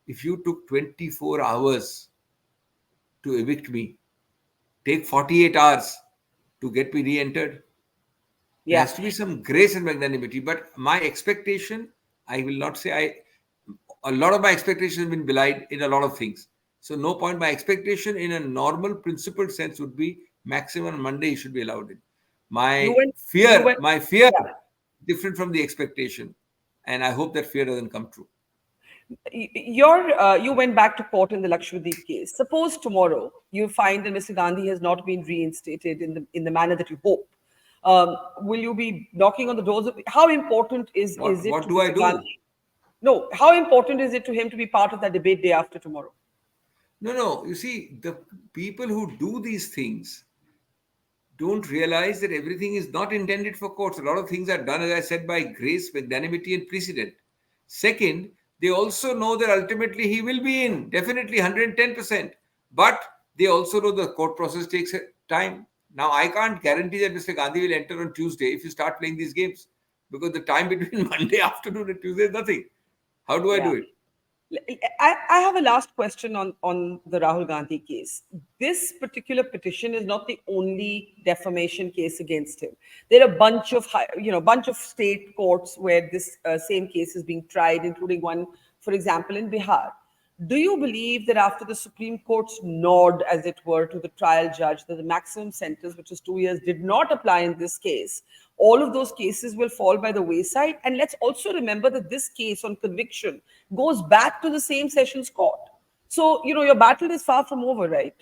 if you took 24 hours to evict me, take 48 hours to get me re-entered. There Yeah. has to be some grace and magnanimity. But my expectation, I will not say a lot of my expectations have been belied in a lot of things. So no point. My expectation in a normal principled sense would be maximum Monday you should be allowed in. You My went, you fear, went, my fear, yeah. different from the expectation. And I hope that fear doesn't come true. You went back to court in the Lakshadweep case. Suppose tomorrow you find that Mr. Gandhi has not been reinstated in the manner that you hope. Will you be knocking on the doors of? How important is it What to do I Mr. do? Gandhi? No, how important is it to him to be part of that debate day after tomorrow? No, no. You see, the people who do these things don't realize that everything is not intended for courts. A lot of things are done, as I said, by grace, magnanimity, and precedent. Second, they also know that ultimately he will be in, definitely 110%. But they also know the court process takes time. Now, I can't guarantee that Mr. Gandhi will enter on Tuesday if you start playing these games, because the time between Monday afternoon and Tuesday is nothing. How do I Yeah. do it? I have a last question on the Rahul Gandhi case. This particular petition is not the only defamation case against him. There are a bunch of bunch of state courts where this same case is being tried, including one, for example, in Bihar. Do you believe that after the Supreme Court's nod, as it were, to the trial judge that the maximum sentence, which is 2 years, did not apply in this case, all of those cases will fall by the wayside? And let's also remember that this case on conviction goes back to the same sessions court. So, your battle is far from over, right?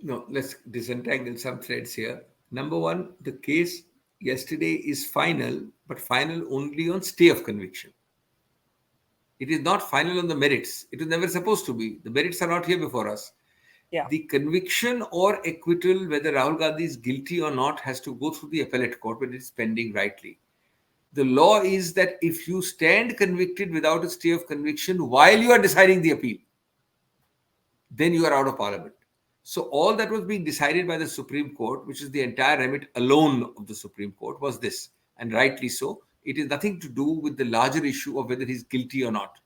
No, let's disentangle some threads here. Number one, the case yesterday is final, but final only on stay of conviction. It is not final on the merits. It was never supposed to be. The merits are not here before us. Yeah. The conviction or acquittal, whether Rahul Gandhi is guilty or not, has to go through the appellate court, but it's pending rightly. The law is that if you stand convicted without a stay of conviction while you are deciding the appeal, then you are out of parliament. So all that was being decided by the Supreme Court, which is the entire remit alone of the Supreme Court, was this, and rightly so. It is nothing to do with the larger issue of whether he's guilty or not.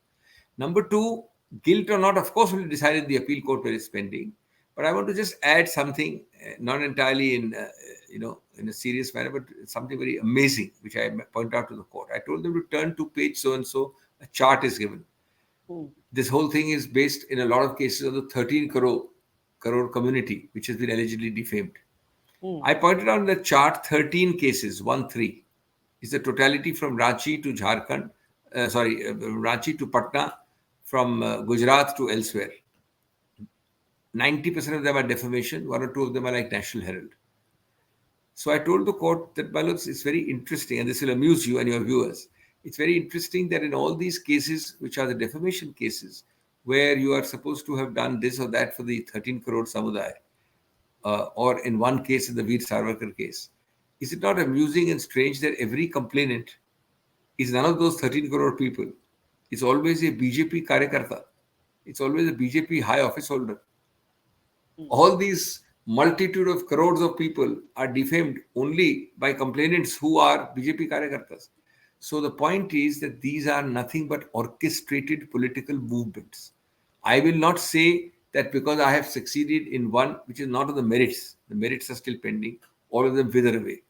Number two, guilt or not, of course, will be decided in the appeal court where it's pending. But I want to just add something, not entirely in a serious manner, but something very amazing, which I point out to the court. I told them to turn to page so and so. A chart is given. Hmm. This whole thing is based in a lot of cases on the 13 crore community, which has been allegedly defamed. Hmm. I pointed out in the chart 13 cases, 1 3, is the totality from Ranchi to Jharkhand, Ranchi to Patna, from Gujarat to elsewhere. 90% of them are defamation, one or two of them are like National Herald. So I told the court that, Balos, it's very interesting, and this will amuse you and your viewers. It's very interesting that in all these cases, which are the defamation cases, where you are supposed to have done this or that for the 13 crore Samudaya, or in one case, in the Veer Sarvarkar case, is it not amusing and strange that every complainant is none of those 13 crore people? It's always a BJP Karyakarta. It's always a BJP high office holder. All these multitude of crores of people are defamed only by complainants who are BJP Karyakartas. So the point is that these are nothing but orchestrated political movements. I will not say that because I have succeeded in one which is not on the merits are still pending, all of them wither away.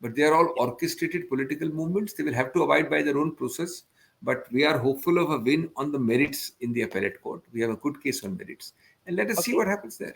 But they are all orchestrated political movements. They will have to abide by their own process. But we are hopeful of a win on the merits in the appellate court. We have a good case on merits. And let us see Okay. what happens there.